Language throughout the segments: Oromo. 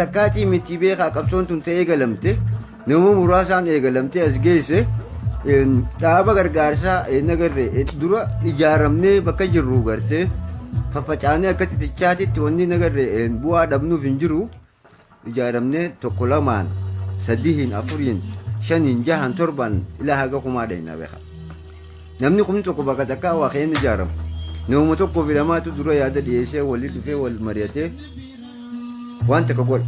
Takkaatii miti beekaa qabsoon tun ta'ee galamte nama muraasaan eegalamte as geesse dhaaba gargaarsaa nagarre dura ijaaramnee bakka jirru gartee faffacaanee akka xixiqqaatitti wanni nagarre bu'aa dhabnuuf hin jiru ijaaramnee tokko lamaan sadihin afuriin shaniin jahan torban ilaa haga kumaa dhayna beeka namni kumni tokko bakka takkaa waa keen ijaaramu nama tokko filamaatu dura yaada dhiyeessee walii dhufee wal mari'atee waan takka godha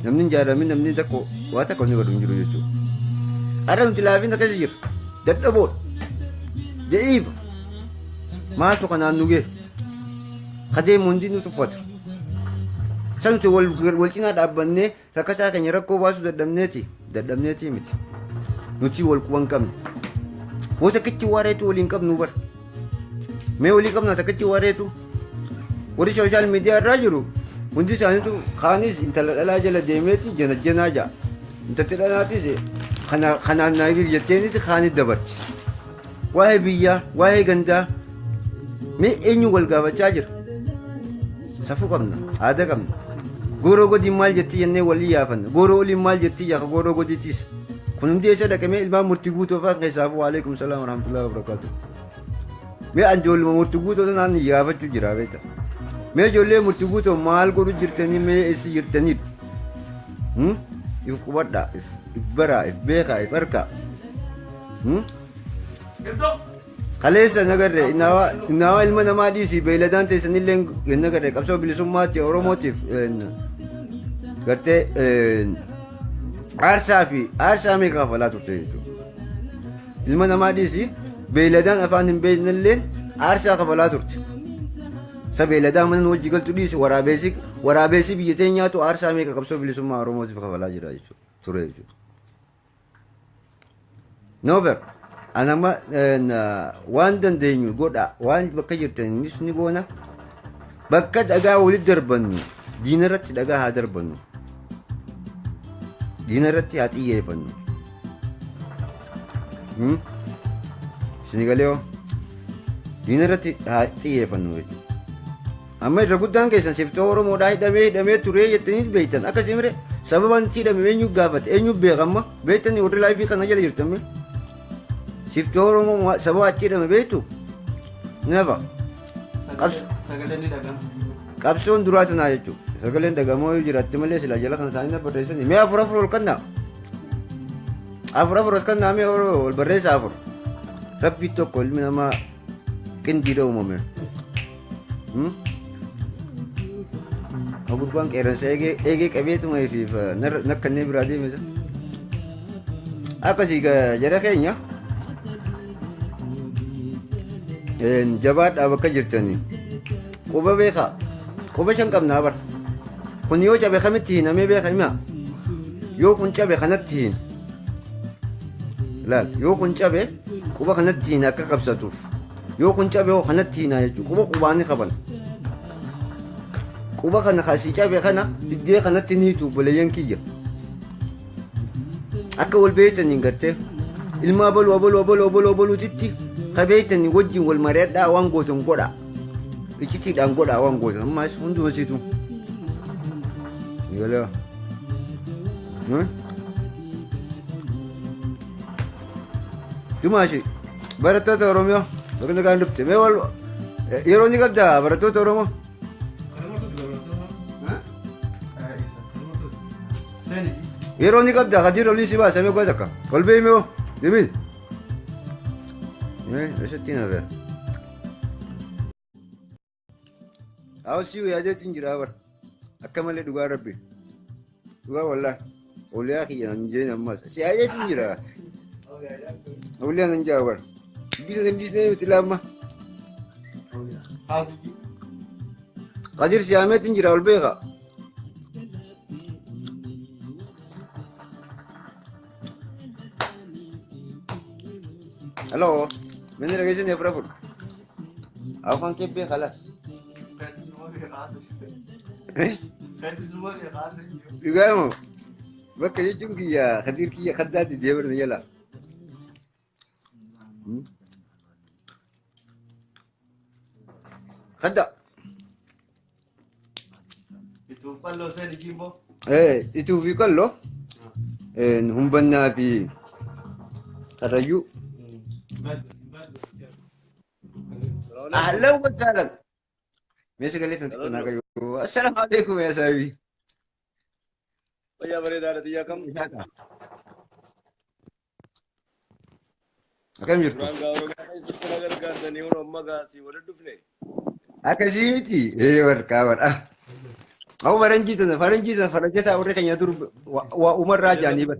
namni ijaarame namni tokko waa takka inni godhu hin jiru jechuudha. Har'a nuti laafina keessa jira dadhaboodha ja'iifa maaltu kanaan nu gee kadeemu hundi nu tuffata isa nuti wal cinaa dhaabbannee rakkataa keenya rakkoo baasuu dadhabneeti miti nuti wal quban qabne boo takkichi waareetu waliin qabnu bara mee walii qabna takkichi waareetu warri sooshaal miidiyaa irraa jiru hundi isaaniitu kaanis intala dhalaa jala deemeeti janajjanaa ja'a intalti dhalaatis kanaan naagir jetteenitti kaanit dabarti waa'ee biyyaa waa'ee gandaa mee eenyu wal gaafachaa jira safuu qabna aadaa qabna gooroo godiin maal jetti jennee walii yaafanna gooroo oliin maal jetti yaaka gooroo godiitis kun hundi eessa dhaqamee ilmaan murtii guutuu fa'aa keessaafu waalaikum salaam warahmatullahi wabarakaatu mee anjoolluma murtii guutuu sanaan yaafachuu jira beekta mee ijoollee murtii guutuu maal godhu jirtanii mee eessi jirtanidha if qubadhaa if baraa if beekaa if harkaa kaleessa nagarre innaawaa ilma namaa dhiisii beeyladaan teessanillee nagarre qabsoo bilisummaatti oromootiif gartee aarsaa meeqa kafalaa turte jechuudha ilma namaa dhiisii beeyladaan afaan hin beeknelleen aarsaa kafalaa turte sa beeyladaa mana hojii galtu dhiisi waraabessi biyya teenyaatu aarsaa meeqa qabsoo bilisummaa oromootiif kafalaa jira jechuudha ture jechuudha. Noover anama waan dandeenyu godha waan bakka jirtanis ni goona bakka dhagaa walitti darbannu diinarratti dhagaa haa darbannu diinarratti haa xiyyeeffannu sinigalee diinarratti haa xiyyeeffannu jechuudha. Amma irra guddaan keessan siftoo oromoodhaa hidhamee turee jettanii beektan akkasii mire sababaan itti hidhame eenyu gaafate eenyu beekamma beektanii warri laayifii kana jala jirtamme siftoo oromoo sababa achi hidhame beektu never qabsoon duraa sanaa jechuudha sagaleen dhagamoo yoo jiraatti malee sila jala kana taa'anii barreessanii mee afur ol kannaa afur ol kannaa mee ol barreessa afur rabbii tokko ilmi namaa qindiidha uumame gurbaan qeeransa eegee qabeetuma fi nakkannee biraa deemisa akkasii jara keenya jabaadhaa bakka jirtanii quba beekaa quba shan qabnaa bara kun yoo cabe kamitti hinamee beeka himaa yoo kun cabe kanatti hin laal yoo kun cabe quba kanatti hin akka qabsatuuf yoo kun cabe hoo kanatti hinaa jechuudha quba qubaani qaban quba kana kasii cabe kana fiddee kanatti niitu boleeyyan kiyya akka wal beeytaniin gartee ilmaa baluutitti ka beeytanii wajjin wal mari'adhaa waan gootan godha iccitiidhaan godha waan gootan ammaas hunduma siitu dumaashi barattoota oromoo bakka kaan dhufte mee wal yeroo ni qabdaa barattoota oromoo yeroo ni qabdaa kadir olin si baasa mee goota akka ol beeyme oo deemin eessatti na beera awsii yaadeetiin jira bara akka malee dhugaa rabbi dhugaa wallaa oliyaa kiyya nan jeen ammas si yaadeetiin jira oliyaa nan jaa bara bisa nan disnee miti laamma kadir si yaameetiin jira ol beeka halo mene lagi sini berapa? Aku kan kebe kalah. Juga mau. Bakal itu kia hadir kia khadda di dia bernaya lah. Khadda. Itu kalau saya di Jimbo. Itu fi qallo humbannaa fi karrayyuu Assalamualaikum. ahlan wa sahlan mee sagaleetan xiqqoo naa Halo. qayyoo assalaamu alaikum yaa saahibii Wajah bareedaa dha xiyyaa kam? akkam jirtu Duraan gaa Oromiyaa keessatti na gargaartanii kun amma gaasii walitti dhufne. akkasii miti warqaa war'a au faranjiitan farajataa warri keenya dur waa umarraa jaanii bar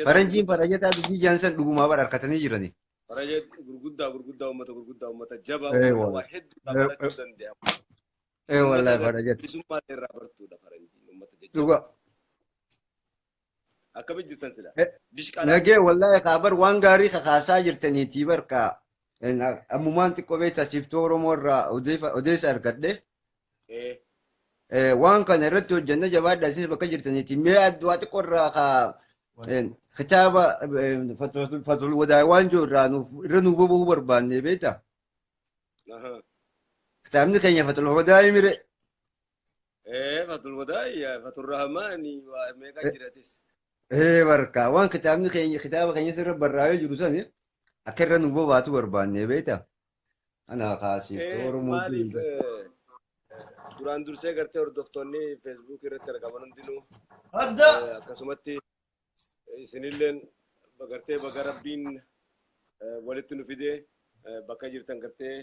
faranjiin farajataa dubbii jaansan dhugumaa bar harkatanii jirani Faraja gurguddaa uummata jabaa waa hedduu barachuu danda'amu. wallahi farajat Bilisummaa irraa bartuudha faranjiin uummata jajjabaa. dhuga Akkamitti jirtan sila? nagee wallahi kaabar waan gaarii kakaasaa jirtaniitii barka ammumaan xiqqoo beektaa siiftuu oromoo irraa odeessa argadhe waan kana irratti hojjanna jabaadhaa isinis bakka jirtaniiti mee waa xiqqoo irraa kitaaba fatul wadaa waan jiru irra nu boba'uu barbaanne beektaa kitaabni keenya fatul wadaa mire fatul wadaa fatul rahmaani waa meeqa jiratis. barka waan kitaabni keenya kitaaba keenya sirra barraa'ee jiru sani akka irra nu bobaatu barbaanne beektaa ana kaasii oromoo Maaliif duraan dursee gartee hordoftoonni feesbuuk irratti argaman hundinuu akkasumatti isinilleen gartee bakka rabbiin walitti nu fidee bakka jirtan gartee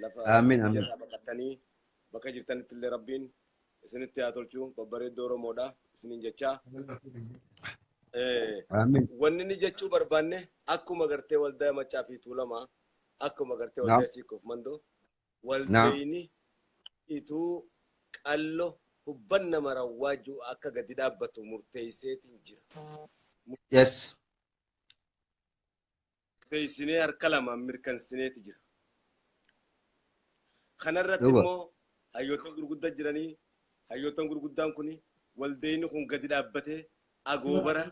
lafa biyyaadhaa baqattanii bakka jirtanitti illee rabbiin isinitti haa tolchu babbareeddoo Oromoodha isiniin jechaa. Wanni inni jechuu barbaanne akkuma gartee waldaa Maccaa fi Tuulamaa akkuma gartee waldaa Siikoof Mandoo waldayni ituu qallo hubbanna marawwaajuu akka gadi dhaabbatu murteesseetiin jira. Yes. Murteessinee harka lamaan mirkansineeti jira. Kanarratti immoo hayyoota gurguddaa jiranii hayyoota gurguddaan kun waldayni kun gadi dhaabbatee agoobara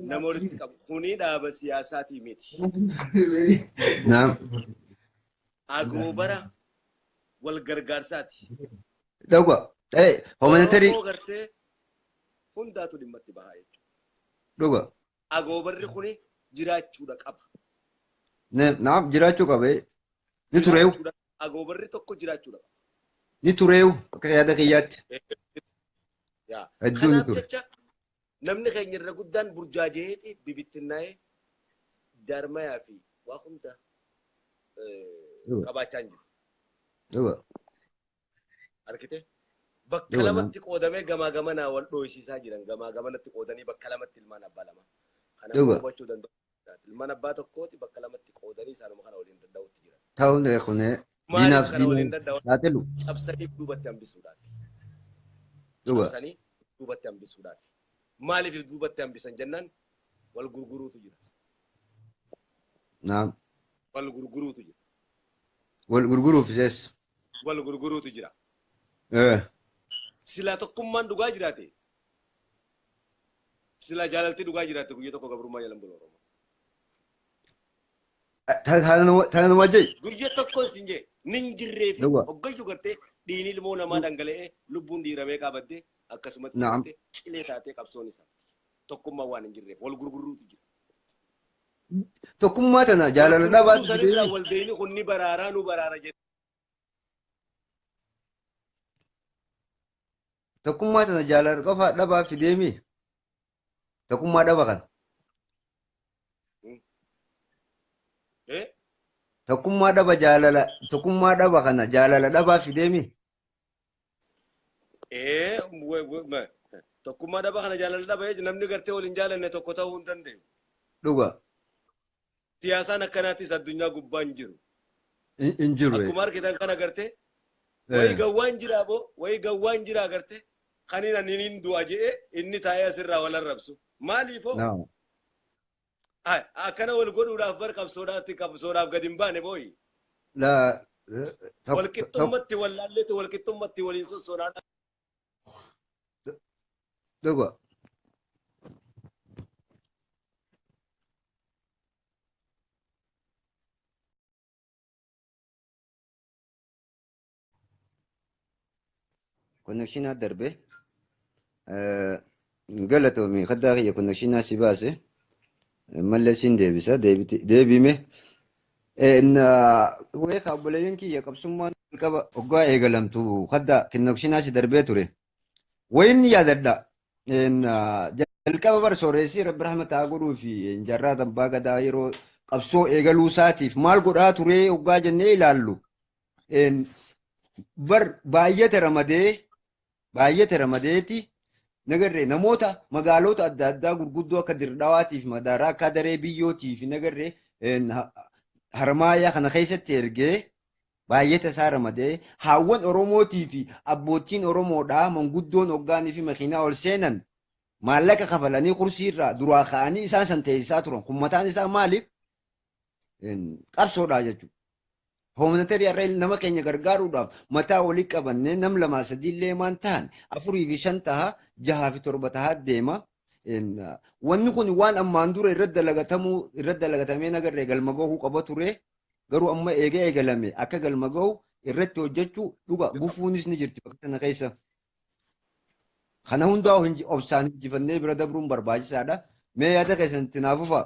nama walitti qabu kuni dhaaba siyaasaatii miti. Agoobara wal gargaarsaati. Dhuga. Humanitari. Gartee hundaatu dhimma itti bahaa jechuudha. Dhuga. Agoobarri kuni jiraachuudha qaba. Naaf jiraachuu qaba. Ni tureewu. Agoobarri tokko jiraachuudha qaba. Ni tureewu akka yaada kiyyaatti. Kanaaf jecha namni keenya irra guddaan burjaajeeti bibittinnaa'ee jaarmayaa fi waa hunda qabaachaa hin jiru. Arkite bakka lamatti qoodamee gamaa gamanaa wal dhohisiisaa jiran gamaa gamanatti qoodanii bakka lamatti ilmaan abbaa lama. Kanaaf hubachuu danda'u. Ilmaan abbaa tokkooti bakka lamatti qoodanii isaanuma kana waliin danda'utti jiran. Ta'uun kunee diinaaf diinuu saaxilu. Cabsanii duubatti hambisuudhaaf. Cabsanii duubatti hambisuudhaaf. Maaliif duubatti hambisan jennaan wal gurguruutu jira. Naam. Wal gurguruutu jira. Wal gurguruuf jees. Wal gurguruutu jira. Silaa tokkummaan dhugaa jiraate. Silaa jaalaltii dhugaa jiraate guyyaa tokko gabrummaa jalan bula Oromoo. Tana nama jee. Guyyaa tokko isin jee nin jirree fi hoggayyuu gartee dhiigni ilmoo namaa dhangala'ee lubbuun dhiiramee qabattee akkasumatti cilee taatee qabsoon isaa tokkummaa waan hin jirreef wal gurguruutu jira. Tokkummaa tana jaalala dhabaatti fidee waldayni kun ni baraaraa nu baraara jedhe. Tokkummaa tana jaalala qofa dhabaa fideemi. Tokkummaa dhaba kana. Tokkummaa dhaba kana jaalala dhabaa fideemi. Tokkummaa dhaba kana jaalala dhaba namni gartee waliin jaalanne tokko ta'uu hin danda'u. Dhuga. Siyaasaan akkanaattis addunyaa gubbaa hin jiru. Hin jiru. Akkuma argitan kana gartee wayii gawwaan jiraa boo wayii gawwaan jiraa gartee kanina niin du'a jedhee inni taa'ee asirraa wal arrabsu. Maaliifoo? Akkana wal godhuudhaaf bar qabsoodhaaf gadi hin baane booyi. Walqixxummatti wallaalleeti walqixxummatti waliin sossoodhaan. Dhuga. connection darbe galatomi khadda ya connection sibase mallesin debisa debime en weka bulayinki ya kapsumman qaba ogga egalamtu khadda connection si darbe ture wayin ya dadda en jalqaba bar sooresi rabbi rahmata godhu fi jarra damba gada yero qabsoo eegaluu saatiif maal godhaa ture oggaa jennee ilaallu en bar baay'ate ramadeeti nagarre namoota magaalota adda addaa gurguddoo akka Dirdhawaatiif Madaaraa akka daree biyyootiif nagarre harmaaya kana keessatti ergee baay'ate isaa ramadee haawwan Oromootii fi abbootiin Oromoodhaa manguddoon hoggaanii fi makiinaa ol seenan maallaqa kafalanii kursiirraa duraa ka'anii isaan san teessisaa turan kun mataan isaa maaliif qabsoodhaa jechuudha. Humanitarian irra nama keenya gargaaruudhaaf mataa walii qabannee nam lamaa sadiillee maan ta'an 4 fi 5 taha 6 fi 7 taha deema. Wanni kun waan ammaan dura irratti dalagatamee nagarree galma gahuu qaba ture garuu amma eegalame akka galma gahu irratti hojjechuu dhuga gufuunis ni jirti bakka kana keessa. Kana hundaa obsaan injifannee bira dabruun barbaachisaadha. Mee yaada keessatti naaf fa'a.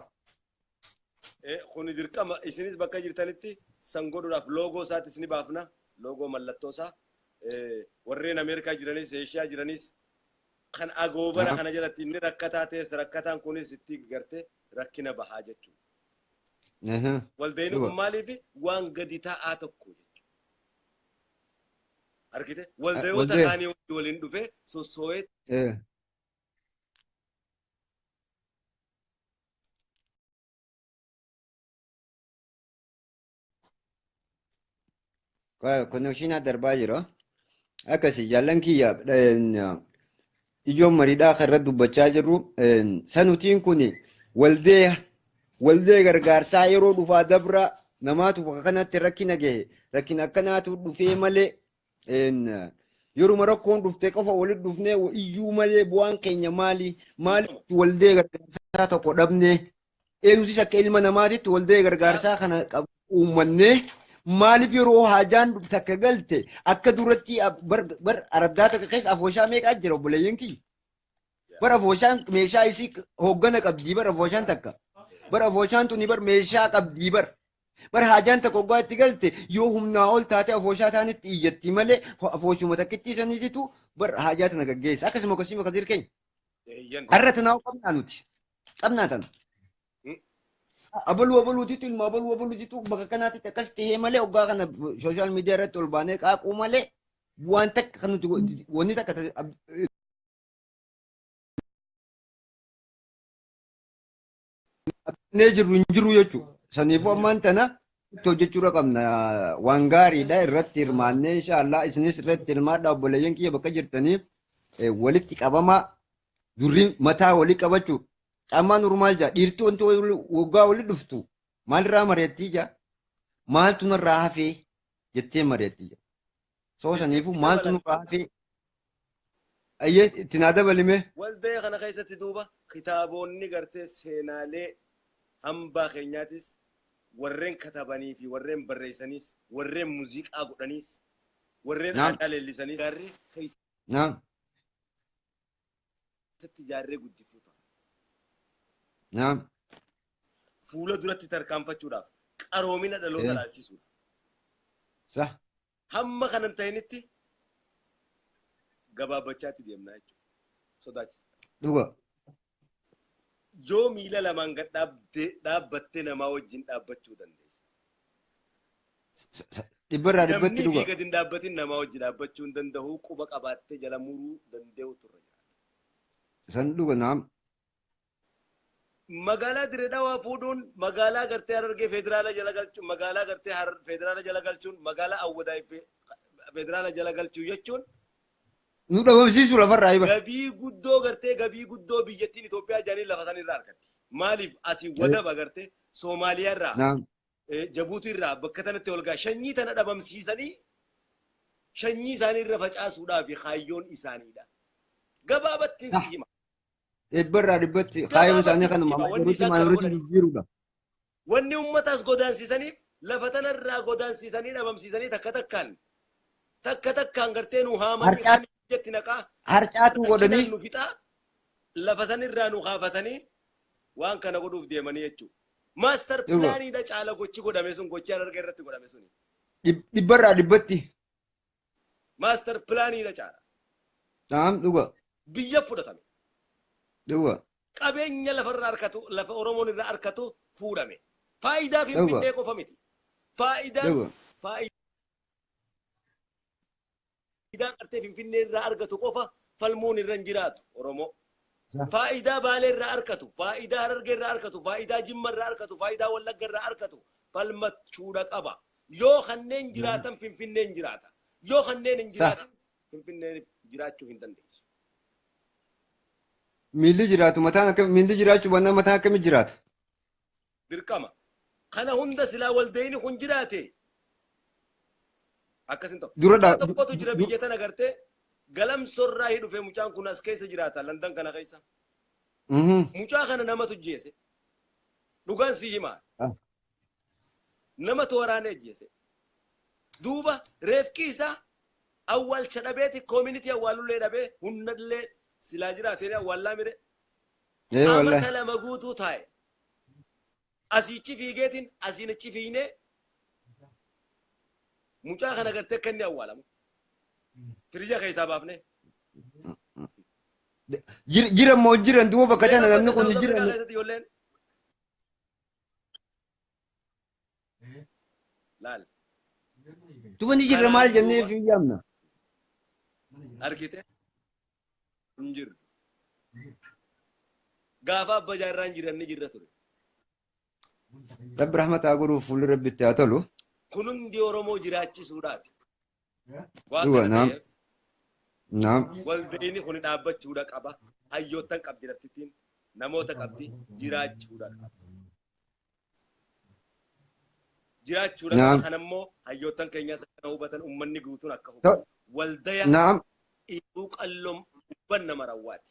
Kuni dirqama isinis bakka jirtanitti san godhuudhaaf loogoo isaatis ni baafna. Loogoo mallattoo isaa warreen Ameerikaa jiranis Eeshiyaa jiranis kan agoobara kana jalatti inni rakkataa ta'es rakkataan kunis itti gartee rakkina bahaa jechuudha. Waldeenii kun maaliif waan gadi taa'aa tokko jechuudha. Argite waldeewota kaanii waliin dhufee sossoo'ee. Connection darbaa jira. Akkasii jaallan kiyya ijoon mariidhaa kan irratti dubbachaa jirru sanutiin kun waldee gargaarsaa yeroo dhufaa dabra namaatu bakka kanatti rakkina gahe rakkina akkanaatu dhufee malee yeruma rakkoon dhuftee qofa walitti dhufnee iyyuu malee bu'aan keenya maaliif waldee gargaarsaa tokko dhabnee eenyusis akka ilma namaatitti waldee gargaarsaa kana uummannee maaliif yeroo haajaan takka galte akka duratti bar araddaa takka keessa afooshaa meeqaa jira obboleeyyan kiyya. Bar afooshaan meeshaa isii hooggana qabdii bar afooshaan takka. Bar afooshaan tuni bar meeshaa qabdii bar haajaan takka hoggaa itti galte yoo humnaa ol taate afooshaa taanitti iyyatti malee afooshuma takkitti saniititu bar haajaa tana gaggeessa. Akkasuma akkasuma kadir keenya. Har'a tanaa qabnaa nuti. Qabnaa tana. Abaluutitu ilma abaluutitu bakka kanaatti akkas ta'ee malee hoggaa kana sooshaal miidiyaa irratti ol baanee qaaquu malee waan takka kan nuti wanni takka jiru hin jiru jechuudha. Saniifuu ammaan tana itti hojjechuudha qabna. Waan gaariidha irratti hirmaannee inshaallah isinis irratti hirmaadha obboleeyyan kiyya bakka jirtaniif walitti qabamaa durriin mataa walii qabachuu. Ammaan urmaal jaa dhiirtii wanti waggaa wali dhuftu maalirraa mari'attii jaa maaltu narraa hafee jettee mari'attii jaa soo saniifuu maaltu nurraa hafee ayyee itti naa dabalime. Waldee kana keessatti duuba kitaabonni gartee seenaalee hambaa keenyaatis warreen katabanii fi warreen barreessaniis warreen muuziqaa godhaniis warreen aadaa leellisanii gaarree keessatti ijaarree guddifatu. Fuula duratti tarkaanfachuudhaaf qaroomina dhaloota laalchisuudha. Hamma kanan ta'initti gabaabbachaatti deemnaa jechuudha. Sodaachisa. Yoo miila lamaan gad dhaabbattee namaa wajjin dhaabbachuu dandeessa. Dhibbarraa dhibbatti dhuga. Namni gad hin dhaabbatin namaa wajjin dhaabbachuu hin danda'u quba qabaattee jala muruu danda'u turre. San dhuga naam. Magaalaa Diredawaa fuudhuun magaalaa gartee Harargee federaala jala galchuun magaalaa gartee federaala jala galchuun magaalaa Awwadaa federaala jala galchuu jechuun nu dhabamsiisu lafarraa iba. Gabii guddoo gartee gabii guddoo biyyattiin Itoophiyaa jaanii lafa sanirraa argatti. Maaliif asii wadaba gartee Soomaaliyaa irraa Jabuutii irraa bakka tanatti ol gaa shanyii tana dhabamsiisanii shanyii isaanii irra facaasuudhaa fi kaayyoon isaaniidha. Gabaabattiin si hima. Dhibbarraa dhibbatti kaayyoon isaanii kanuma maamilatti jijjiirudha. Wanni uummataas godaansiisaniif lafa tanarraa godaansiisanii dhabamsiisanii takka takkaan gartee nu haamanii jetti naqaa harcaatu godhanii nu fixaa lafa san irraa nu kaafatanii waan kana godhuuf deemanii jechuudha. Maaster pilaaniidha caala gochi godhame sun gochi hararga irratti godhame suni. dhibbarraa dhibbatti. Maaster pilaaniidha caala. Naam dhuga. Biyya fudhatame. Dhuga. Qabeenya lafarraa harkatu lafa Oromoon irraa harkatu fuudhame. Faayidaa Finfinnee qofa miti. Faayidaa qartee Finfinnee irraa argatu qofa falmuun irra hin jiraatu Oromoo. Faayidaa Baalee irraa argatu, faayidaa Harargee irraa argatu, faayidaa Jimma irraa argatu, faayidaa Wallagga irraa argatu falmachuudha qaba. Yoo kanneen jiraatan Finfinneen jiraata. Yoo kanneen hin jiraatan Finfinneen jiraachuu hin dandeessu. Miilli jiraatu mataan akka miilli jiraachuu bannaa mataan akkamii jiraata? Dirqama. Kana hunda silaa waldeeyni kun jiraate. Akkasin ta'u. Dura tokkotu jira biyya tana gartee galamsorraa hidhufe mucaan kun as keessa jiraata Landan kana keessa. Mucaa kana namatu jeese. Dhugaan si himaa. Namatu waraanee jeese. Duuba reefki isaa awwaalcha dhabeeti koominiti awwaalullee dhabee hundallee silaa jiraatee awwaallaa mire. Amata lama guutuu taa'e. Asiichi fiigeetiin asiinichi fiinee mucaa kana gartee akka inni awwaalamu. Firija keessaa baafne. Jira moo jiran duuba bakka tana namni kun jiran. Laal. Duuba ni jirra maal jennee fi yaamna. Argite? Hin jirru. Gaafa abba jaarraan jiran ni jirra ture. Rabbi rahmataa godhuuf fuulli rabbitti haa tolu. Kun hundi Oromoo jiraachisuudhaaf. Dhuga naam. Naam. Waldeeyni kun dhaabbachuudha qaba. Hayyoottan qabdi laftittiin namoota qabdi jiraachuudha qaba. Jiraachuudha qaba kanammoo hayyoottan keenyaas akka hubatan uummanni guutuun akka hubatu. Waldaya ituu qalloo hubbanna marawwaati.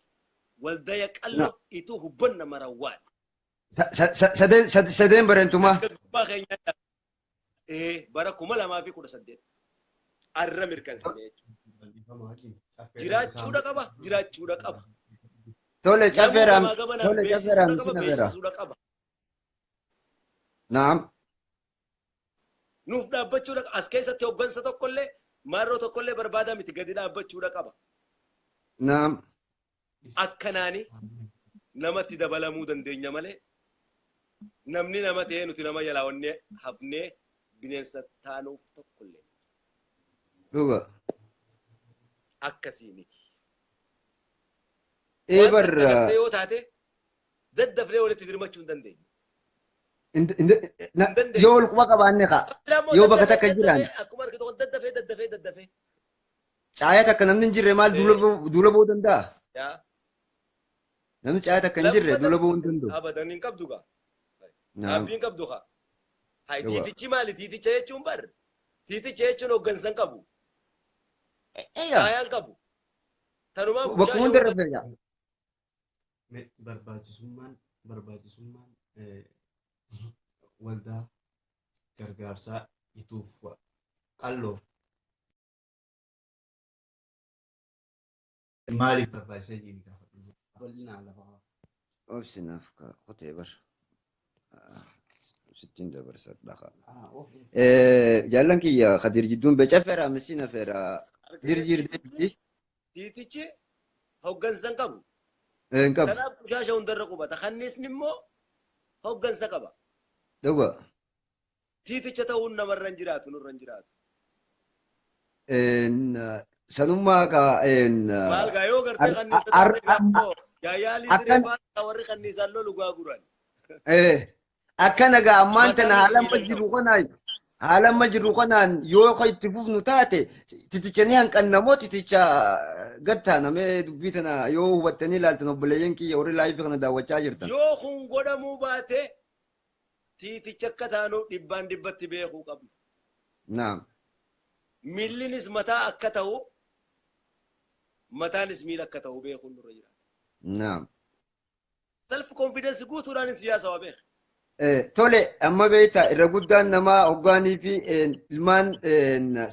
Waldaya qalloo ituu hubbanna marawwaati. Sadeen bareentumaa. Bara 2018 arra mirkansine jechuudha. Jiraachuudha qaba, jiraachuudha qaba. Tole cafeeraam, tole cafeeraam sina feera. Naam. Nuuf dhaabbachuudha as keessatti hoggansa tokkollee maarroo tokkollee barbaadaa miti gadi dhaabbachuudha qaba. Naam. Akkanaani namatti dabalamuu dandeenya malee namni nama ta'ee nuti nama yalaawannee hafnee bineensa taanuuf tokkollee. Dhuga. Akkasii miti. Barra. Yoo taate daddafnee walitti dirmachuu hin dandeenyu. Yoo ol quba qabaanne kaa. Yoo bakka takka jiraan. Akkuma argitu daddafee. Caayyaa takka namni hin jirre maal duula ba'uu danda'a? Namni caayyaa takka hin jirre duula ba'uu hin danda'u. Abadan hin qabdu gaa. Abdiin qabdu kaa. Hai tiitichi maali? Tiiticha jechuun bar. Tiiticha jechuun hoggansan qabu. Caayaan qabu. Tanumaa bakka hunda irra fe'aa. Barbaachisummaan waldaa gargaarsaa ituuf qalloo maaliif barbaachisee jiru gaafadhu bal'inaan lafa Obsinaaf qotee bar. Sittiin dabarsadha. Jaallan kiyya Kadir jidduun beeca feera misiina feera jirjirdeetti. Tiitichi hoggansan qabu. Hin qabu. Kanaaf kushaasha hundarra qubata. Kanniisni immoo hoggansa qaba. Dhuga. Tiiticha ta'uun namarra hin jiraatu nurra hin jiraatu. Sanummaa ka. Maal gaa yoo gartee kanniisa yaayaalii diree warri kanniisaan lolu gaaguran. Akkana gaa ammaan tana haalamma jiru kanaan yoo itti fufnu taate titicha ni hanqannamoo titicha gattaanamee dubbii tana yoo hubattanii ilaaltan obboleeyyan kiyya warri laayifii kana daawwachaa jirtan. Yoo kun godhamuu baate tiiticha akka taanu dhibbaan dhibbatti beekuu qabna. Naam. Miillinis mataa akka ta'u mataanis miila akka ta'u beekuun nurra jiraata. Naam. Self confidence guutuudhaan siyaasa waa beeka. Tole amma beektaa irra guddaan namaa hoggaanii fi ilmaan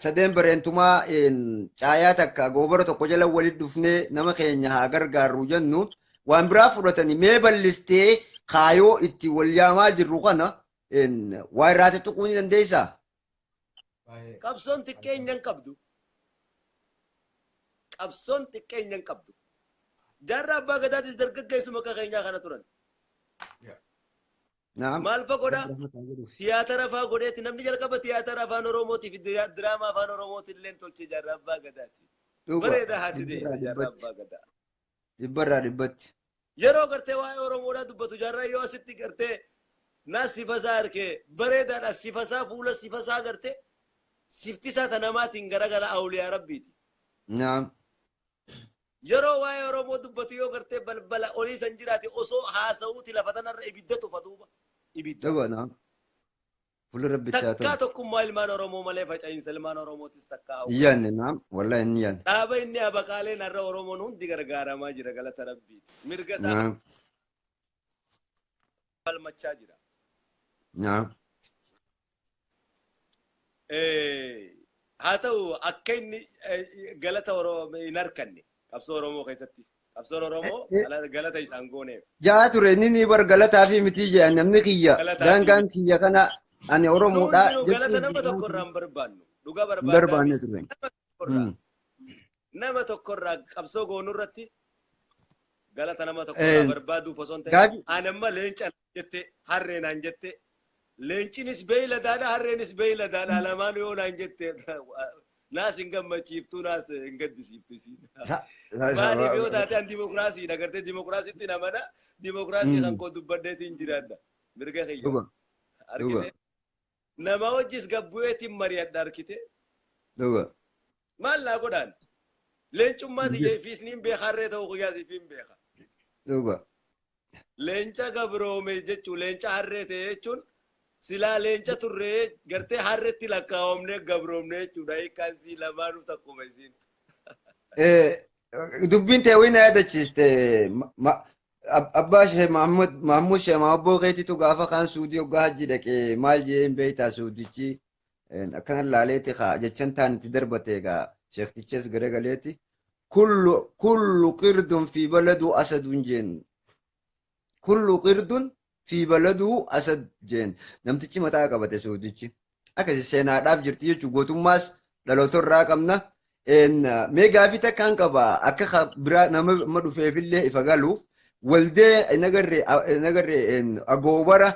sadeen bareentumaa caayaa takka goobara tokko jala walitti dhufnee nama keenya haa gargaarru jennu waan biraa fudhatanii mee bal'istee kaayoo itti wal yaamaa jirru kana waa irraati tuquu ni dandeessaa? Qabsoon xiqqeenya hin qabdu. Qabsoon xiqqeenya hin qabdu. Jaarraa abbaa gadaatis dargaggeessuma akka keenyaa kana turan. Maal fa godha? Tiyaatara faa godheeti namni jalqaba tiyaatara afaan Oromootii fi diraamaa afaan Oromootiin illee tolchee jaarraa abbaa gadaati. Bareedaa haati deessa jaarraa abbaa gadaa. Dhibbarraa dhibbatti. Yeroo gartee waa'ee Oromoodhaa dubbatu jaarraa yoo asitti gartee naa sifasaa harkee bareedaadha sifasaa fuula sifasaa gartee siftisaa ta namaatiin garagara awliyaa rabbiiti. Yeroo waa'ee Oromoo dubbatu yoo gartee balbala olii san jiraate osoo haasa'uuti lafa tanarra ibidda tufa duuba. Ibidda. Fuula rabbichaa ta'u. Takkaa tokkummaa ilmaan Oromoo malee faca'insa ilmaan Oromootis takkaa hawwa. Iyyaanne naam wallahi inni iyyaanne. Dhaaba inni abaqaaleen har'a Oromoon hundi gargaaramaa jira galata rabbiiti. Mirga isaa falmachaa jira. Haa ta'u akka inni galata Oromoo hin harkanne qabsoo Oromoo keessatti. Qabsoon Oromoo galata isaan gooneef. Jaa ture inni ni bar galataa fi miti jee namni kiyya daangaan kiyya kana ani Oromoodha. Galata nama tokkorraa hin barbaannu. Dhugaa barbaanne ture. Nama tokkorraa qabsoo goonuu irratti galata nama tokkorraa barbaaduuf osoo hin ta'in ani amma leenca jette harreenaan jette leencinis beeyladaadha harreenis beeyladaadha lamaan yoo naan jette naas hin gammachiiftuu naas hin gaddisiiftu isiin. Maaliif yoo taate an dimokiraasiidha agartee dimokiraasiitti namana dimokiraasii kan koo dubbadheetiin jiraadha mirga kiyya. Argite nama wajjis gabbu'eetiin mari'adha arkite. Maal laa godhaan leencummaa tiyya fiisniin beeka harree ta'uu kuyyaasiif hin beeka. Leenca gabroome jechuun leenca harree ta'e jechuun silaa leenca turree gartee harreetti lakkaa'amnee gabroomne jechuudha hiikkaansi lamaanuu takkuma isiin. Dubbiin ta'e wayna yaadachiiste abbaa Sheekh Mahmud Sheekh Mahabboo keetitu gaafa kaan suudii hoggaa hajji dhaqee maal jee hin beektaa suudichi akkana laaleeti jechan taan itti darbate egaa sheektichas garagaleeti. Kullu qirdun fi baladuu asadun jeen. Kullu qirdun fi baladuu asad jeen. Namtichi mataa qabate suudichi. Akkasi seenaadhaaf jirti jechuun gootummaas dhalootorraa qabna. Mee gaafii takkaan qaba akka biraa nama dhufeefillee ifa galu waldee nagarree agoobara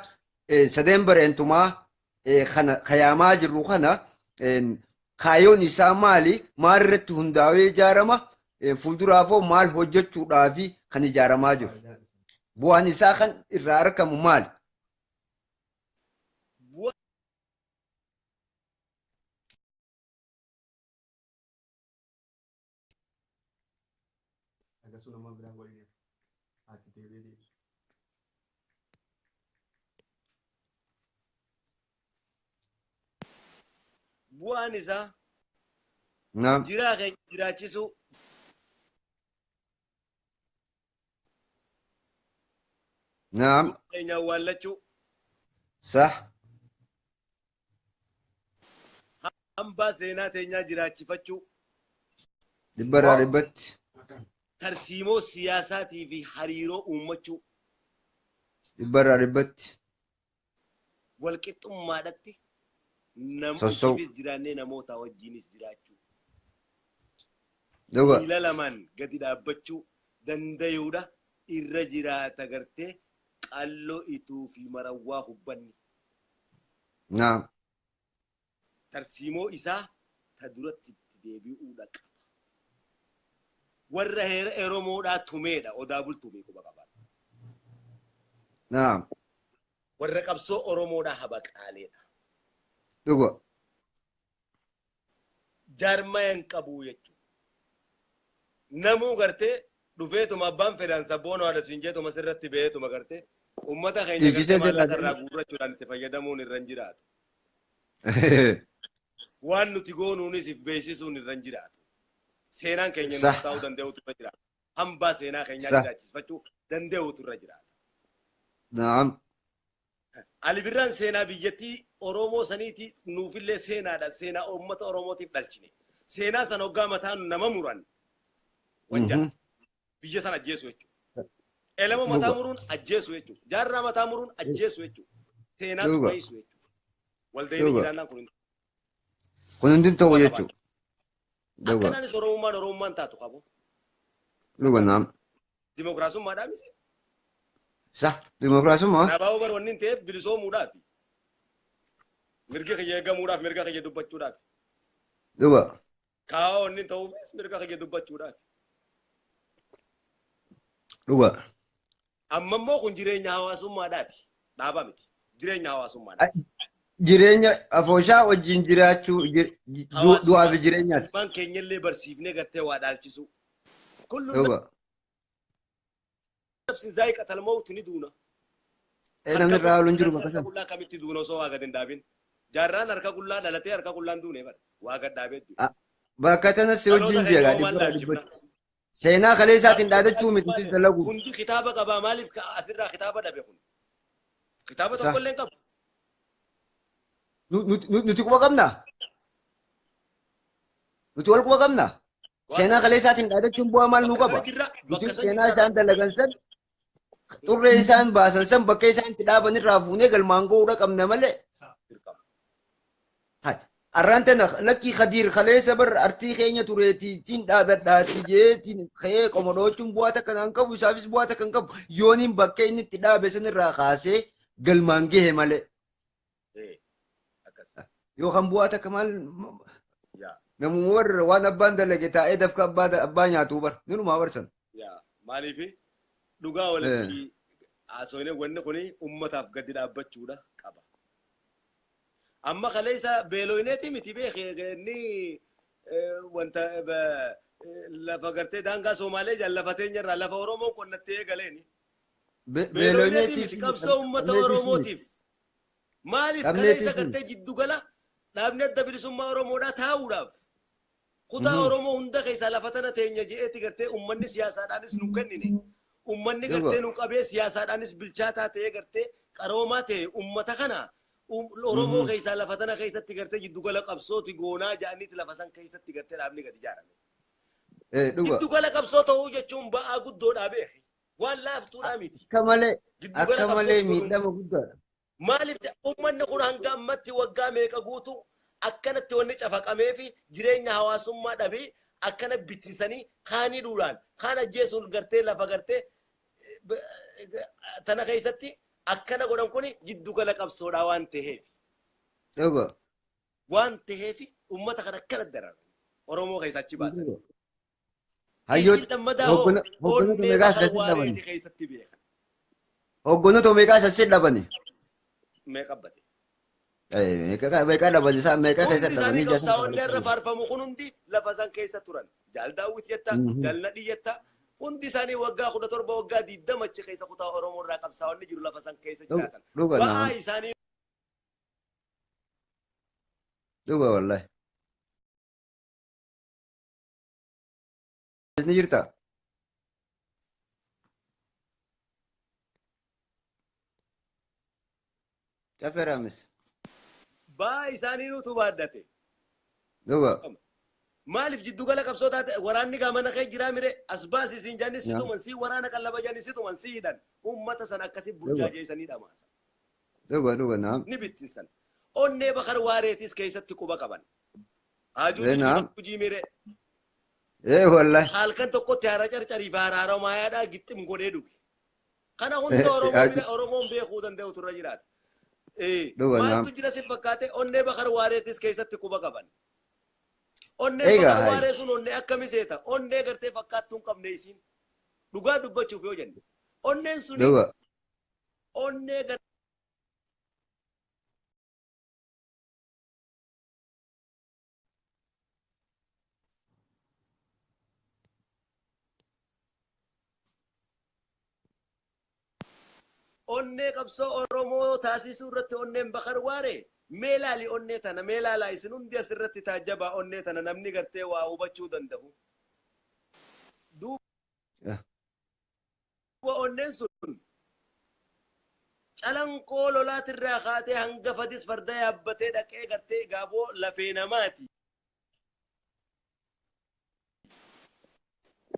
sadeen bareentumaa kayaamaa jirru kana kaayoon isaa maali maal irratti hundaa'ee ijaarama fuulduraafoo maal hojjechuudhaafi kan ijaaramaa jiru bu'aan isaa kan irraa argamu maali? Bu'aan isaa jiraa keenya jiraachisu keenya awwaallachuu hambaa seenaa teenyaa jiraachifachuu dhibbarraa dhibbatti tarsiimoo siyaasaatii fi hariiroo uummachuu dhibbarraa dhibbatti walqixxummaadhatti namootnis jiraannee namoota wajjinis jiraachuu. Miila lamaan gadi dhaabbachuu danda'uudha irra jiraata gartee qalloo ituu fi marawwaa hubbanni. Tarsiimoo isaa ta duratti itti deebi'uudha qaba. Warra heera Oromoodhaa tumeedha odaa bultumee quba qabaadha. Warra qabsoo Oromoodhaa habaqaaleedha. Jaarmayan qabu jechuudha. Namuu gartee dhufeetuma abbaan fedhan sabboon haadha siinjeetuma sirratti beetuma gartee ummata keenya gartee maallaqa irraa guurrachuudhaan itti fayyadamuun irra hin jiraatu. Waan nuti goonuunis if beeksisuun irra hin jiraatu. Seenaan keenya nuuf ta'uu danda'utu irra jiraata. Hambaa seenaa keenyaa jiraachisfachuu danda'utu irra jiraata. Ali Birraan seenaa biyyattii Oromoo saniiti nuufillee seenaadha. Seenaa uummata Oromootiif dhalchine. Seenaa sana hoggaa mataan nama muran. Wajjin biyya sana ajjeesu jechuudha. Elama mataa muruun ajjeesu jechuudha. Jaarraa mataa muruun ajjeesu jechuudha. Seenaatu baay'isu jechuudha. Waldeenii jiraannaan kun hundi ta'u jechuudha. Akkanaanis Oromummaan taatu qabu. Luga naam. Dimokiraasummaadhaan miti. Sa dimokiraasummaa. Nabaa'uu bar wanni ta'eef bilisoomuudhaaf. Mirga kiyya eegamuudhaaf mirga kiyya dubbachuudhaaf. Luga. Kaawaa wanni ta'uufis mirga kiyya dubbachuudhaaf. Luga. Amma immoo kun jireenya hawaasummaadhaati. Dhaabaa miti. Jireenya hawaasummaadhaati. Jireenya afooshaa wajjin jiraachuu du'aa fi jireenyaati. Waan keenyallee barsiifnee gartee waa dhaalchisu. Luga. Nafsi zaa'iqatal mawti ni duuna. Namni irraa haluun jiru bakka Harka sana. qullaa kamitti duuna osoo waa gad hin dhaabin. Jaarraan harka qullaa dhalatee harka qullaan duune bara. Waa gad dhaabee duune. Bakka tanas si wajjin jeegaa dhibbaa dhibbatti. Seenaa kalee isaatiin dhaadachuu miti dalagu. Hundi kitaaba qabaa maaliif asirraa kitaaba dhabe kun? Kitaaba tokkollee qabu. Nuti quba qabnaa? Nuti wal quba qabnaa? Seenaa kalee isaatiin dhaadachuun bu'aa maal nu qaba? Nuti seenaa isaan dalagan san xurree isaan baasan san bakka isaan itti dhaaban irraa fuunee galmaan ga'uudha qabna malee. Arraan tana lakkii Khadiir kaleessa bar artii keenya tureetiin dhaadadhaati jeetiin ka'ee qomodoochuun bu'aa takka kan qabu isaafis bu'aa takka kan qabu yooniin bakka inni itti dhaabe san irraa kaasee galmaan gahe malee. Yookaan bu'aa takka maal namuma warra waan abbaan dalage taa'ee dafka abbaa nyaatuu bar nunumaa barsan. Maaliif dhugaa walitti haasofne wanni kun uummataaf gadi dhaabbachuudha qaba. Amma kaleessa beelooneeti miti beekee inni wanta lafa gartee daangaa Somaalee jaallafatee jirra lafa Oromoon qonnattee eegaleeni. Beelooneeti miti qabsoo uummata Oromootiif. Maaliif kaleessa gartee jiddu gala dhaabni adda bilisummaa Oromoodhaa taa'uudhaaf. Kutaa Oromoo hunda keessaa lafa tana teenya je'eeti gartee uummanni siyaasaadhaanis nu kennine. Uummanni gartee nu qabee siyaasaadhaanis bilchaataa ta'ee gartee qaroomaa ta'e uummata kana. Oromoo keessaa lafa tana keessatti gartee jiddugala qabsooti goonaa ja'aniiti lafa san keessatti gartee dhaabni gadi ijaarame. Jiddugala qabsoo ta'uu jechuun ba'aa guddoodhaa beeki. Waan laaftuudhaa miti. Akka malee miidhama guddaadha. Maaliif uummanni kun hanga ammatti waggaa meeqa guutu akkanatti wanni cafaqamee fi jireenya hawaasummaa dhabee akkana bittinsanii kaanii duudhaan kaan ajjeesuun gartee lafa gartee tana keessatti akkana godhan kun jiddugala qabsoodhaa waan ta'eef. Waan ta'eef uummata kana akkana daran Oromoo keessaa achi baasan. Hooggantoota meeqaa asirratti dhabani? Hooggantoota meeqaa asirratti dhabani? Meeqa bate? Meeqa dhabani isaan meeqa keessatti dhabanii jaasan? Saawwanni irra faarfamu kun hundi lafa san keessa turan. Jaal Daawwit jetta, Jaal Nadhii jetta. Hundi isaanii waggaa 17 waggaa 20 achi keessa kutaa Oromoo irraa qabsaa'onni jiru lafa san keessa jiraatan. Ba'aa isaanii. Dhuga wallahi. Ni jirta? Caferamis. Ba'aa isaanii nutu baaddate. Dhuga. Maaliif jiddugala qabsoo taate waraanni gaamana kee jiraa mire as baasi isin janni situman si waraana qallaba janni situman si hidhan uummata san akkasi burjaajeessanii dhamaasa. Dhuga naam. Ni bittinsan. Onnee bakar waareetis keessatti quba qaban. Hajuu mire. Wallahi. Halkan tokkotti haara carcarii fi haara maayaadhaa gixxim godhee dhuge. Kana hunda Oromoon beekuu danda'u turre jiraata. Maaltu jira si fakkaate onnee bakar waareetis keessatti quba qaban. Onnee bakar waaree sun onnee akkami seeta? Onnee gartee fakkaattuu hin qabne isiin. Dhugaa dubbachuuf yoo jenne. Onneen suni. Onnee onnee qabsoo Oromoo taasisuu irratti onneen bakar waaree. Meelaali onnee tana meelaalaa isin hundi asirratti taajjabaa onnee tana namni gartee waa hubachuu danda'u. Duuba onneen sun calan qoololaatirraa kaatee hanga fadis farda yaabbatee dhaqee gartee gaaboo lafee namaati.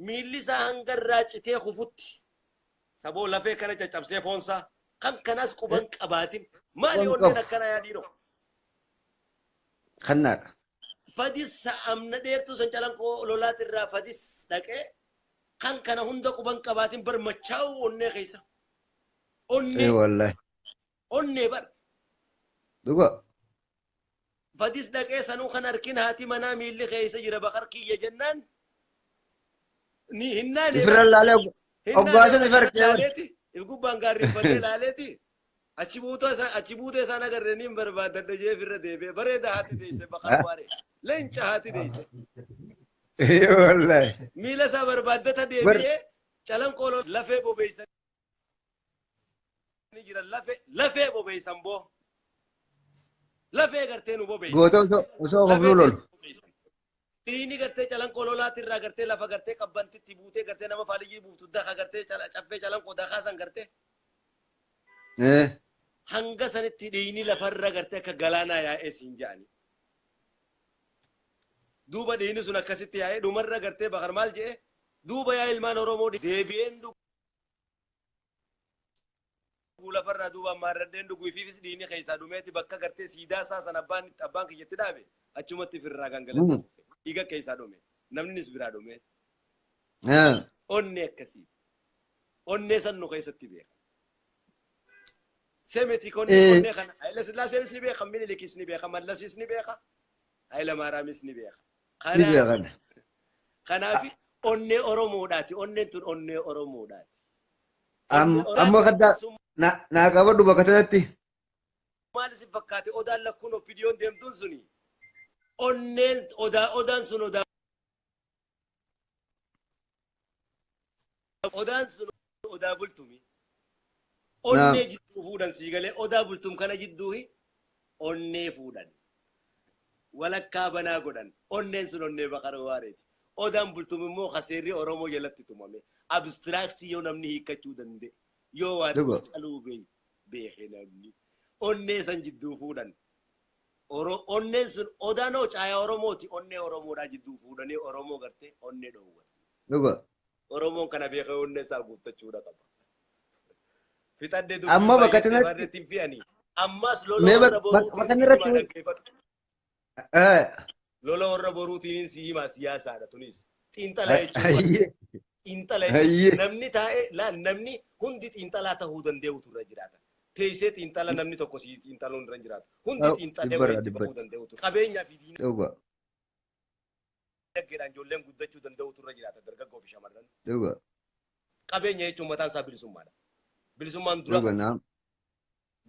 Miilli isaa hanga irraa citee kufutti saboo lafee kana caccabsee foonsaa kan kanas quban qabaatin maali onneen akkana yaadhiiroo. Kannaadha. Fadis amna dheertuu san calan qoololaatirraa fadis dhaqee kan kana hunda quban qabaatin bar machaa'u onnee keessa. Onnee. Wallahi. Onnee bar. Dhuga. Fadis dhaqee sanuu kan harkin haati manaa miilli keessa jira bakar kiyya jennaan. Ni hinnaan. Ifirra laalee oggaasan laaleeti. Gubbaan gaarriin fatee laaleeti. Achi buutee isaan agarreeniin barbaadadda jee firra deebi'e. Bareeda haati deesse bakar waaree. Leenca haati deesse. Wallahi. Miila isaa barbaaddata deebi'ee calan qooloo lafee bobeeysan. Jira lafee bobeeysan boo. Lafee gartee nu bobeeysan. Goota osoo qofnu lolu. Dhiini gartee calan qoololaatirraa gartee lafa gartee qabbantitti buutee gartee nama faaliyyii buuftu daka gartee caffee calan qoo dakaa san gartee. Hanga sanitti dhiini lafarra gartee akka galaanaa yaa'ee siin ja'ani. Duuba dhiini sun akkasitti yaa'ee dhumarra gartee bakar maal je'e duuba yaa ilmaan Oromoo deebi'een lafarraa duuba maarraddeen dhuguufiifis dhiini keessaa dhumeeti bakka gartee siidaa isaa san abbaan kiyyatti dhaabe achumatti firraa gangalate. Dhiiga keessaa dhume namnis biraa dhume. Onnee akkasii. Onnee san nu keessatti beeka. Semeti onnee kana Haayila Sillaaseenis ni beeka, Minilikis ni beeka, Mallasis ni beeka, Haayila Maaraamis ni beeka. Kanaaf onnee Oromoodhaati. Onneen tun onnee Oromoodhaati. Amma kaddaa naa qabadhu bakka tanatti. Maal isin fakkaate odaan lakkuun oppidiyoon deemtuun suni onneen odaan sun odaa bultumi. Onnee jidduu fuudhan sii galee odaa bultum kana jidduu onnee fuudhan. Walakkaa banaa godhan. Onneen sun onnee bakar waareeti. Odaan bultum immoo kaseerri Oromoo jalatti tumame. Abstraaksii yoo namni hiikkachuu danda'e. Yoo waa caluu beeke namni. Onnee san jidduu fuudhan. Onneen sun odaanoo caayaa Oromooti. Onnee Oromoodhaa jidduu fuudhanii Oromoo gartee onnee dhoowwan. Oromoon kana beekee onnee isaa guuttachuudha qaba. Fixaddee dubbii amma bakka tanatti barreettiin fi'anii. Ammas lola warra boruutiin si himaa siyaasaadha tunis. Xiinxalaa jechuudha. Xiinxalaa namni taa'ee namni hundi xiinxalaa ta'uu danda'utu irra jiraata. Teessee xiinxala namni tokko si xiinxaluun irra jiraata. Hundi xiinxalee walitti bahuu danda'utu. Qabeenyaa fi diinagdeedhaan ijoolleen guddachuu danda'utu irra jiraata dargaggoo fi shamarran. Qabeenya jechuun mataan isaa bilisummaadha. Bilisummaan dura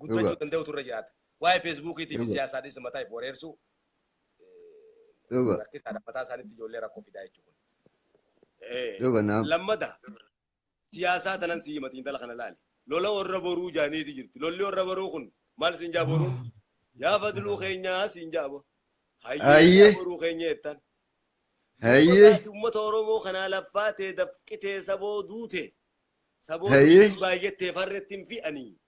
guddachuu danda'utu irra jiraata. Waa'ee feesbuukiitii fi siyaasaadhis mataa if wareersuu. Rakkisaadha mataa isaaniitti ijoollee rakkoo fidaa jechuudha. Lammata siyaasaa tanan si hima xiinxala kana laali. Lola warra boruu jaaniiti jirti. Lolli warra boruu kun maal siin jaa boruun? Yaa fadluu keenyaa siin jaabo. Hayyee boruu keenya jettan. Uummata Oromoo kanaa laffaatee dafqitee saboo duute. Saboo baay'ettee farrettiin fi'anii.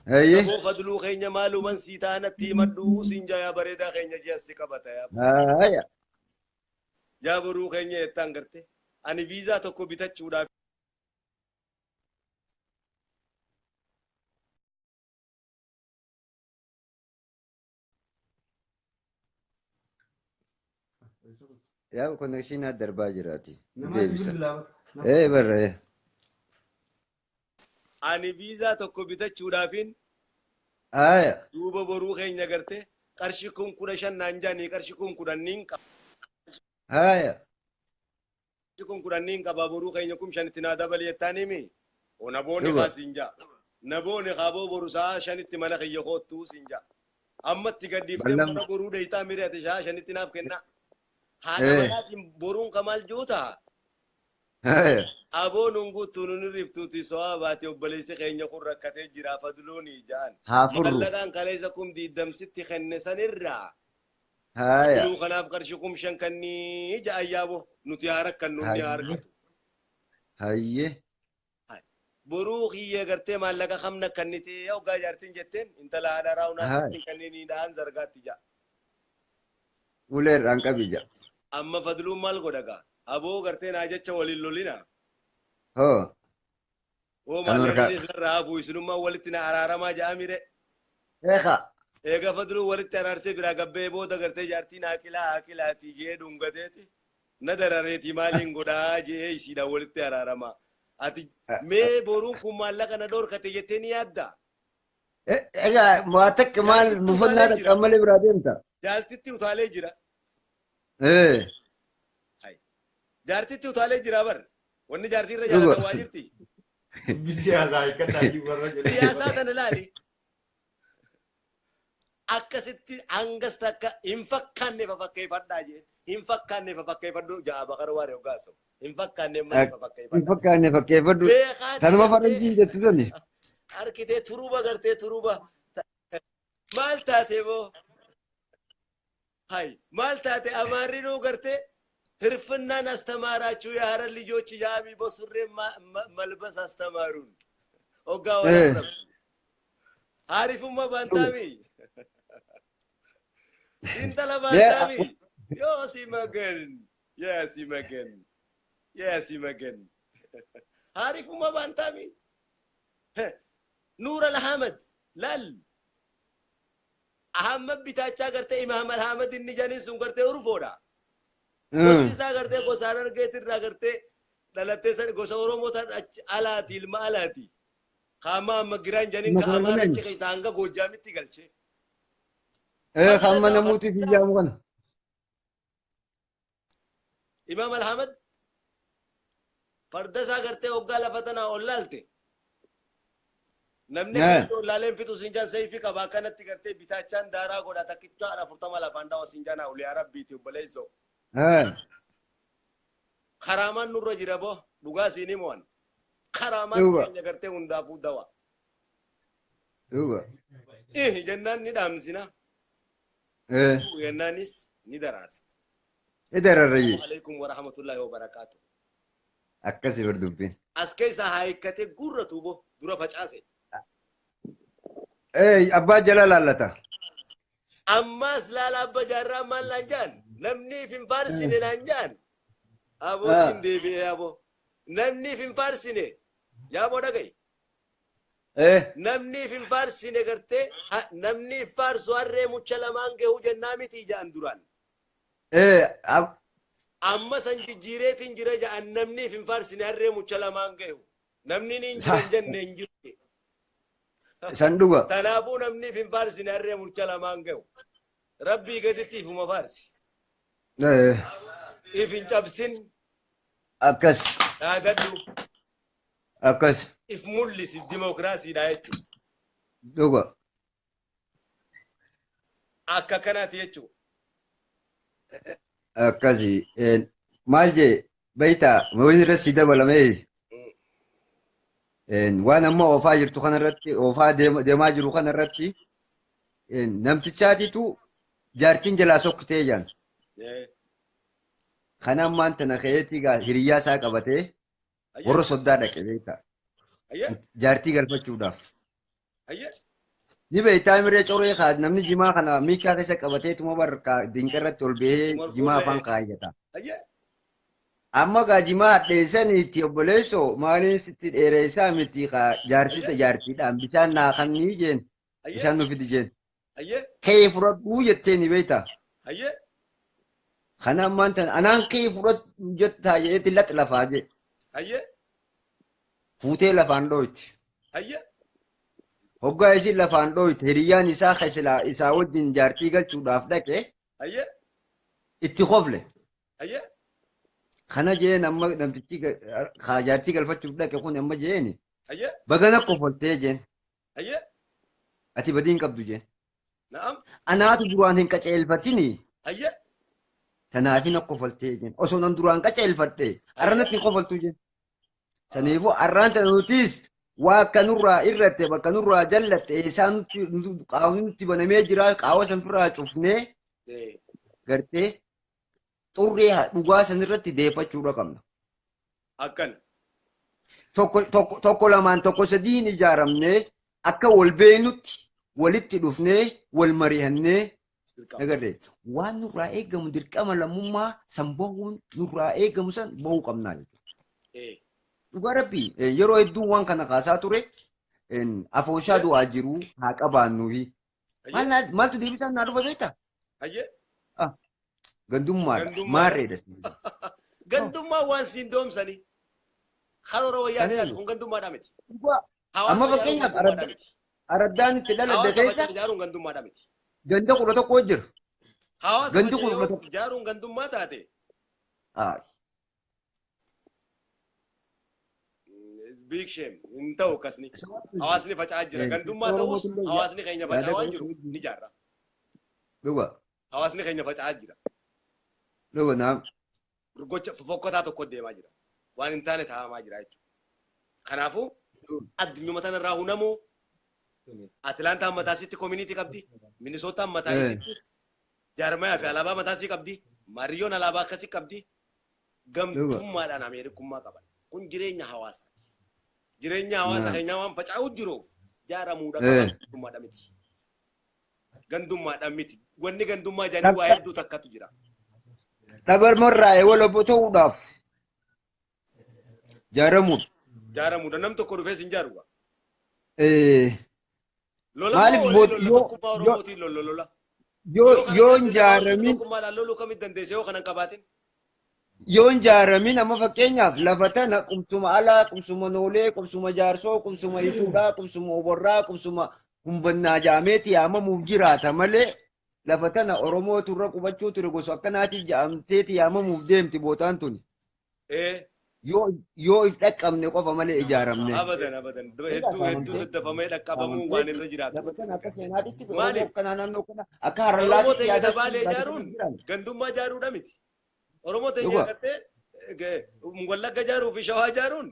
Saboo fadluu keenya maaluman sii taanatti himadhuu siin jaa yaa bareedaa keenya ji'assi qabata yaa. Yaa boruu keenya jettan garte. Ani viizaa tokko bitachuudhaaf. Yaa konekshinii darbaa jiraati. Deebisa. Barree. Ani viizaa tokko bitachuudhaafin. Duuba boruu keenya garte qarshii 15,000 naan jaanii qarshii 10,000 qaba. Qarshii 10,000 qaba boruu keenya 5,000 naa dabali jettaan himi. Naboonni kaa siin jaa. Naboonni kaaboo boru saa 5 mana kiyya koottuu siin jaa. Ammatti gaddiiftee mana boruu dheeytaa miri'ate saa 5 naaf kennaa. Haadha manaatiin boruun kamaal juuta. Aboon hunguutuu nuni riftuuti so'aa baate obboleessi keenya kun rakkatee jira fadluuni ja'an. Mallaqaan kaleessa kum diidamsitti kenne sanirraa. Fadluu kanaaf qarshii 5,000 kannii ja'an yaabo nuti haa rakkannu inni haa harkatu. boruu kiyya gartee maallaqa hamna kannite hoggaa jaartiin jetteen intala haadha raawunaa sittiin kanneen dhaan zargaatti jaa. Uleerraan qabija. Amma fadluun maal godhagaa? Aboo gartee naa jecha waliin lolina. Hoo. Oo maallaqni isarraa hafu isinummaa walitti na araaramaa ja'a mire. Eeka. Eega fadluun walitti araarsee biraa gabbee booda gartee jaartiin haaqilaati jee dhungateeti. Na darareeti maaliin godhaa jee isiidhaan walitti araaramaa. Ati mee boruun kun maallaqa na dhorkate jettee ni yaadda? Egaa waa takka maal buufannaa takka malee biraa deemta? Jaartitti utaalee jira. Eh. Jaartitti utaalee jira bar. Wanni jaartii irra jaalatan waa jirti. Siyaasaa hiikkataati warra jedhe. Siyaasaa sana ilaali. Akkasitti hangas takka hin fakkaanneef fakkeeffadhaa jee. Hin fakkaanneef fakkeeffadhu ja'a baqara waaree hoggaasoo. Hin fakkaanneef malee fakkeeffadhaa. Hin fakkaanne fakkeeffadhu. Sanuma faranjiin jettu tuni. Harkitee turuba gartee turuba. Maal taate boo? Hai maal taate amaarrinuu gartee hirfinnaan astamaaraachuu yaara lijochi jaami bosurree malbas astamaaruun. Hoggaa walaabra. Haarifummaa baantaami. Intala baantaami. Yoo si magan. Yaa si magan. Yaa si magan. Haarifummaa baantaami. Nuur al-Ahmad. Lal. Ahmad bitachaa gartee Imaam al-Ahmad inni janiin sun gartee urufoodha. Gosti isaa gartee gosaan argeetirraa gartee dhalattee san gosa Oromoo tan alaati ilma alaati. Kaama amma giraan janiin ka Amaara achi keessa hanga Goojjaamitti galchee. Hamma namuuti fiyyaamu kana. Imaam al-Ahmad farda isaa gartee hoggaa lafa tanaa ol laalte. Namni laaleen fitu sinjaan seefi qabaa kanatti gartee bitachaan daaraa godha takkichaa 40 lafaan dhawa sinjaana uliyaa rabbiiti obboleessoo. Karaamaan nurra jira boo dhugaa siinii mo'an. Karaamaan keenya gartee hundaafuu dawa. Jennaan ni dhaamsina. Jennaanis ni daraarsa. Dararrayi. Alaikum wa rahmatullahi wa barakaatu. Akkasi bardubbiin. As keessa haayikkatee gurra tuuboo dura facaase. Abbaa jala laallata. Ammas laala abba jaarraa maal naan jaan namniif hin faarsine naan jaan abootiin deebi'ee aboo namniif hin faarsine yaaboo dhaga'i namniif hin faarsine gartee namniif faarsu harree mucha lamaan gahuu jennaa miti ja'an duraan amma san jijjiireetiin jira ja'an namniif hin faarsine harree mucha lamaan gahu namni ni hin jiran jenne hin jirre san dhuga kanaafuu namniif hin faarsine harree mucha lamaan gahu rabbii gaditti ifuma faarsi if hin cabsin akkas dhaadadhu akkas if mul'isi dimokiraasiidha jechuudha. Dhuga Akka kanaati jechuudha. akkasi maal jee beeytaa mawin irra si dabalamee waan amma oofaa jirtu kanarratti oofaa deemaa jiru kanarratti namtichaatitu jaartiin jalaa sokkitee jaan. Kana ammaan tana ka'eetii hiriyyaa isaa qabatee warra soddaa dhaqe beektaa. Jaartii galfachuudhaaf. Ni beektaa miree coree kaa namni jimaa kana miikaa keessa qabatee tuma barka dinqarratti ol bahee jimaa afaan kaayyata. Amma gaa jimaa dheessaniitti obboleessoo maaliin sitti dheeressaa miti kaa jaarsita jaartiidhaan bishaan naa kannii jeen bishaan nufiti jeen. Kee fudhadhuu jettee ni beektaa. Kana ammaan tana anaan kee fudhadhu jettaa jedheetti laxa lafaa jee. Fuutee lafaan dhooyti. Hoggaa isin lafaan dhooyte hiriyyaan isaa wajjin jaartii galchuudhaaf dhaqe itti kofle. Kana jeen amma namtichi jaartii galfachuuf dhaqe kun amma jeen bagana kofoltee jeen. Ati badiin qabdu jeen. Anaatu duraan hin qaceelfatini. Tanaafina kofoltee jeen. Osoo nan duraan qaceelfadhe arranatti kofaltu jeen. Saniifuu arraan tana nutis waa akka nurraa irratte bakka nurraa jallatte isaan qaawni nutti banamee jira qaawa sanfirraa cufnee gartee xurree dhugaa sanirratti deeffachuudha qabna. Akkana. tokko lamaan tokko sadiin ijaaramnee akka wal beeynutti walitti dhufnee wal mari'annee agarree waan nurraa eegamu dirqama lammummaa san bahuun nurraa eegamu san bahuu qabnaa jechuudha. Dhugaa rabbii yeroo hedduu waan kana kaasaa ture afooshaa du'aa jiru haa qabaannuufi maaltu deebisaan naa dhufa beektaa? Gandummaadha maarreedha. Gandummaa waan siin doomsanii karoora wayyaanee kun gandummaadhaa miti. Amma fakkeenyaaf araddaan itti dhaladde keessa ijaaruun gandummaadhaa miti. Ganda 11 jira. Gandi 11 ijaaruun gandummaa taate. Big shame hin ta'u akkasni. Hawaasni faca'aa jira. Gandummaa ta'us hawaasni keenya faca'aa waan jiru ni ijaarra. Dhugaa. Hawaasni keenya faca'aa jira. Dhugaa naam. Gocha fofokkotaa tokko deemaa jira. Waan hin taane taa'amaa jira jechuudha. Kanaafuu addunyaa tanarraa hunamuu Atilaantaan mataasitti community qabdi. Minisootaan mataasitti jaarmayaa fi alaabaa mataasii qabdi. Maariyoon alaabaa akkasii qabdi. Gamtummaadhaan Ameerikummaa qaban. Kun jireenya hawaasaati. Jireenya hawaasa keenyaa waan faca'uu jiruuf jaaramuudha qaban gandummaadhaan miti. Gandummaadhaan miti. Wanni gandummaa jedhanii waa hedduu takkatu jira. Dhabarmarraa walaboo ta'uudhaaf jaaramuudha. Jaaramuudha. Nam tokko dhufee sin jaaruudha. Maaliif yoon jaaramin yoon jaaramin amma fakkeenyaaf lafa tana qubsuma alaa qubsuma noolee qubsuma jaarsoo qubsuma isuudhaa qubsuma oborraa qubsuma humbannaa jaameeti yaamamuuf jiraata malee lafa tana oromootu irra qubachuu ture gosa akkanaati jaamteeti yaamamuuf deemti bootaan tuni. Yoo if dhaqqabne qofa malee ijaaramne. Abadan. Hedduu daddafamee dhaqqabamuu waan irra jiraatu. Maaliif kana naannoo kana akka Oromoo ta'ee dabaalee ijaaruun gandummaa ijaaruudha miti. Oromoo ta'ee gartee Wallagga ijaaruu fi Shawaa ijaaruun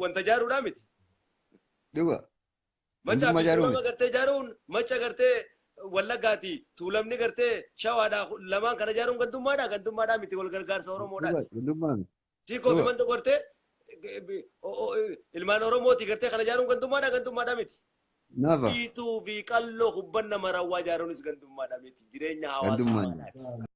wanta ijaaruudha miti. Macha fi Tuulama gartee ijaaruun macha gartee Wallaggaati Tuulamni gartee Shawaadhaa lamaan kana ijaaruun gandummaadhaa miti wal gargaarsa Oromoodhaati. Siko bimanda gorte ilmaan Oromooti gartee kana ijaaruun gandummaadhaa miti. Biituu fi qalloo hubbanna marawwaa ijaaruunis gandummaadhaa miti. Jireenya hawaasaa.